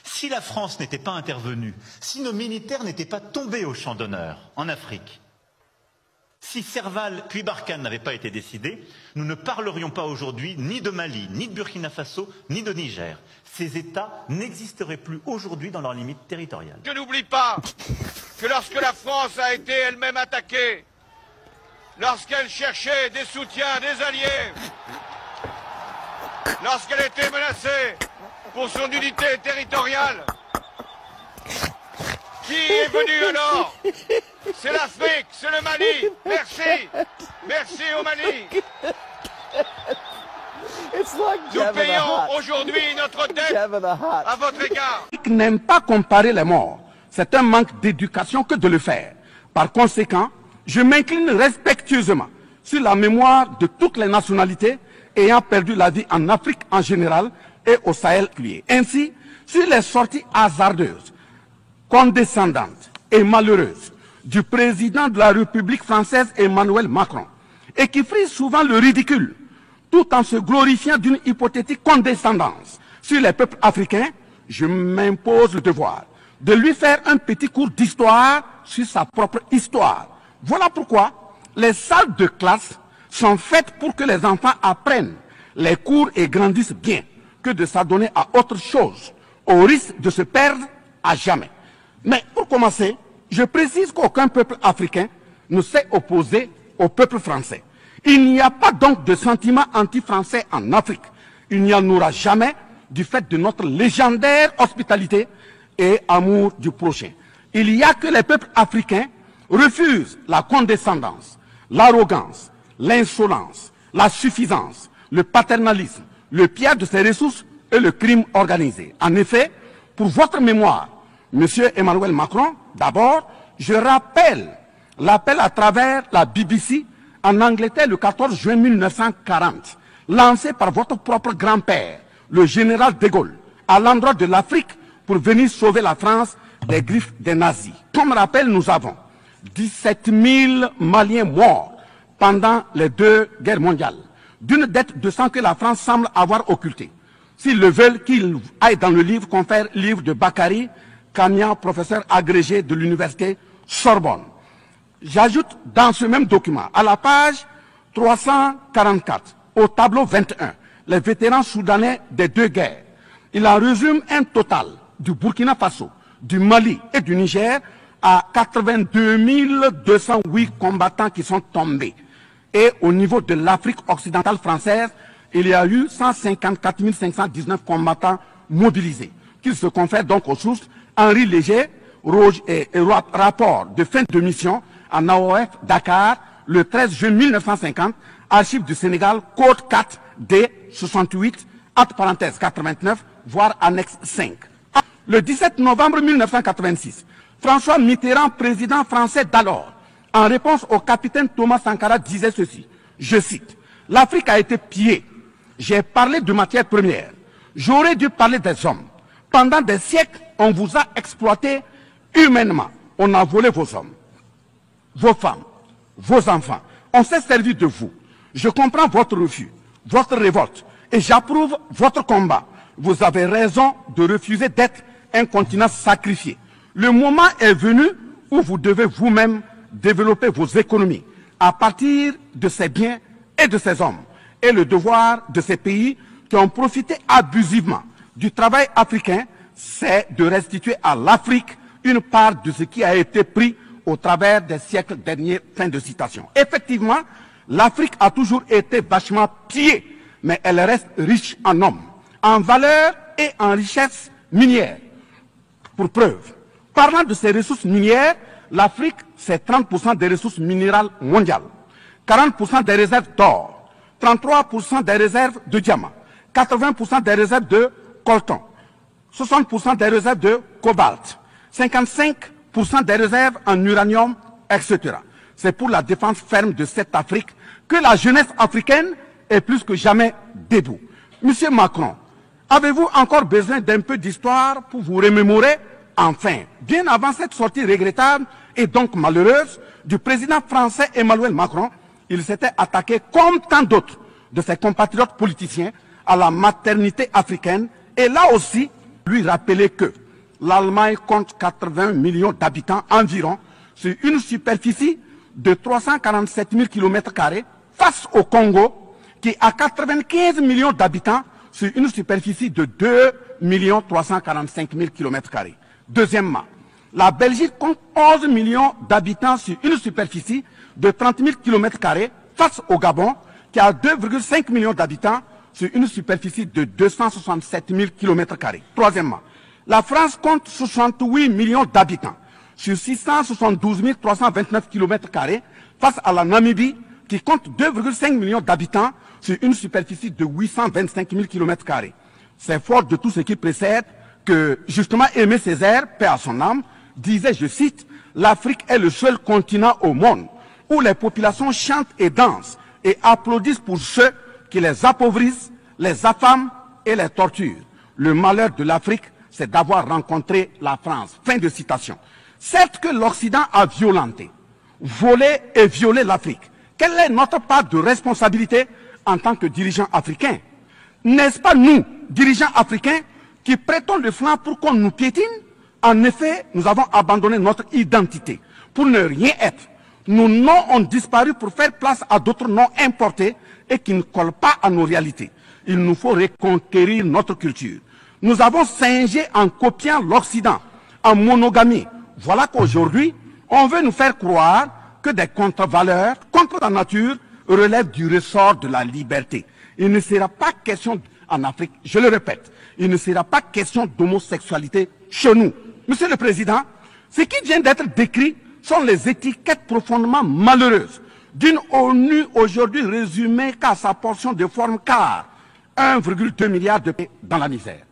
Si la France n'était pas intervenue, si nos militaires n'étaient pas tombés au champ d'honneur en Afrique, si Serval puis Barkhane n'avaient pas été décidés, nous ne parlerions pas aujourd'hui ni de Mali, ni de Burkina Faso, ni de Niger. Ces États n'existeraient plus aujourd'hui dans leurs limites territoriales. Je n'oublie pas que lorsque la France a été elle-même attaquée, lorsqu'elle cherchait des soutiens, des alliés, lorsqu'elle était menacée pour son unité territoriale, qui est venu alors? C'est l'Afrique, c'est le Mali. Merci. Merci au Mali. Nous payons aujourd'hui notre dette à votre égard. N'aime pas comparer les morts. C'est un manque d'éducation que de le faire. Par conséquent, je m'incline respectueusement sur la mémoire de toutes les nationalités ayant perdu la vie en Afrique en général et au Sahel. Ainsi, sur les sorties hasardeuses, condescendantes et malheureuses du président de la République française Emmanuel Macron, et qui frise souvent le ridicule, tout en se glorifiant d'une hypothétique condescendance sur les peuples africains, je m'impose le devoir de lui faire un petit cours d'histoire sur sa propre histoire. Voilà pourquoi les salles de classe sont faites pour que les enfants apprennent les cours et grandissent bien, que de s'adonner à autre chose, au risque de se perdre à jamais. Mais pour commencer, je précise qu'aucun peuple africain ne s'est opposé au peuple français. Il n'y a pas donc de sentiment anti-français en Afrique. Il n'y en aura jamais du fait de notre légendaire hospitalité et amour du prochain. Il n'y a que les peuples africains refusent la condescendance, l'arrogance, l'insolence, la suffisance, le paternalisme, le pillage de ses ressources et le crime organisé. En effet, pour votre mémoire, Monsieur Emmanuel Macron, d'abord, je rappelle l'appel à travers la BBC en Angleterre le 14 juin 1940, lancé par votre propre grand-père, le général de Gaulle, à l'endroit de l'Afrique pour venir sauver la France des griffes des nazis. Comme rappel, nous avons 17 000 Maliens morts pendant les 2 guerres mondiales, d'une dette de sang que la France semble avoir occultée. S'ils le veulent, qu'ils aillent dans le livre, confère livre de Bakary Kania, professeur agrégé de l'université Sorbonne. J'ajoute dans ce même document, à la page 344, au tableau 21, les vétérans soudanais des 2 guerres. Il en résume un total du Burkina Faso, du Mali et du Niger à 82 208 combattants qui sont tombés. Et au niveau de l'Afrique occidentale française, il y a eu 154 519 combattants mobilisés, qu'ils se confèrent donc aux sources Henri Léger, rapport de fin de mission en AOF Dakar, le 13 juin 1950, archives du Sénégal, code 4 D 68, entre parenthèses 89, voire annexe 5. Le 17 novembre 1986, François Mitterrand, président français d'alors, en réponse au capitaine Thomas Sankara, disait ceci, je cite, « L'Afrique a été pillée. J'ai parlé de matières premières. J'aurais dû parler des hommes. Pendant des siècles, on vous a exploité humainement. On a volé vos hommes, vos femmes, vos enfants. On s'est servi de vous. Je comprends votre refus, votre révolte, et j'approuve votre combat. Vous avez raison de refuser d'être un continent sacrifié. Le moment est venu où vous devez vous-même développer vos économies à partir de ces biens et de ces hommes. Et le devoir de ces pays qui ont profité abusivement du travail africain, c'est de restituer à l'Afrique une part de ce qui a été pris au travers des siècles derniers. Fin de citation. Effectivement, l'Afrique a toujours été vachement pillée, mais elle reste riche en hommes, en valeur et en richesse minière. Pour preuve, parlant de ses ressources minières, l'Afrique, c'est 30% des ressources minérales mondiales, 40% des réserves d'or, 33% des réserves de diamants, 80% des réserves de coltan, 60% des réserves de cobalt, 55% des réserves en uranium, etc. C'est pour la défense ferme de cette Afrique que la jeunesse africaine est plus que jamais debout. Monsieur Macron, avez-vous encore besoin d'un peu d'histoire pour vous remémorer? Enfin, bien avant cette sortie regrettable et donc malheureuse du président français Emmanuel Macron, il s'était attaqué, comme tant d'autres de ses compatriotes politiciens, à la maternité africaine. Et là aussi, lui rappeler que l'Allemagne compte 80 millions d'habitants environ sur une superficie de 347 000 km² face au Congo qui a 95 millions d'habitants sur une superficie de 2 345 000 km². Deuxièmement, la Belgique compte 11 millions d'habitants sur une superficie de 30 000 km² face au Gabon qui a 2,5 millions d'habitants sur une superficie de 267 000 km². Troisièmement, la France compte 68 millions d'habitants sur 672 329 km² face à la Namibie qui compte 2,5 millions d'habitants sur une superficie de 825 000 km². C'est fort de tout ce qui précède que justement Aimé Césaire, paix à son âme, disait, je cite, « L'Afrique est le seul continent au monde où les populations chantent et dansent et applaudissent pour ceux qui les appauvrissent, les affament et les torturent. Le malheur de l'Afrique, c'est d'avoir rencontré la France. » Fin de citation. Certes que l'Occident a violenté, volé et violé l'Afrique. Quelle est notre part de responsabilité en tant que dirigeants africains? N'est-ce pas nous, dirigeants africains, qui prêtons le flanc pour qu'on nous piétine? En effet, nous avons abandonné notre identité pour ne rien être. Nos noms ont disparu pour faire place à d'autres noms importés et qui ne collent pas à nos réalités. Il nous faut reconquérir notre culture. Nous avons singé en copiant l'Occident, en monogamie. Voilà qu'aujourd'hui, on veut nous faire croire que des contre-valeurs contre la nature relèvent du ressort de la liberté. Il ne sera pas question en Afrique, je le répète, il ne sera pas question d'homosexualité chez nous. Monsieur le Président, ce qui vient d'être décrit sont les étiquettes profondément malheureuses d'une ONU aujourd'hui résumée qu'à sa portion de forme car 1,2 milliard de pays dans la misère.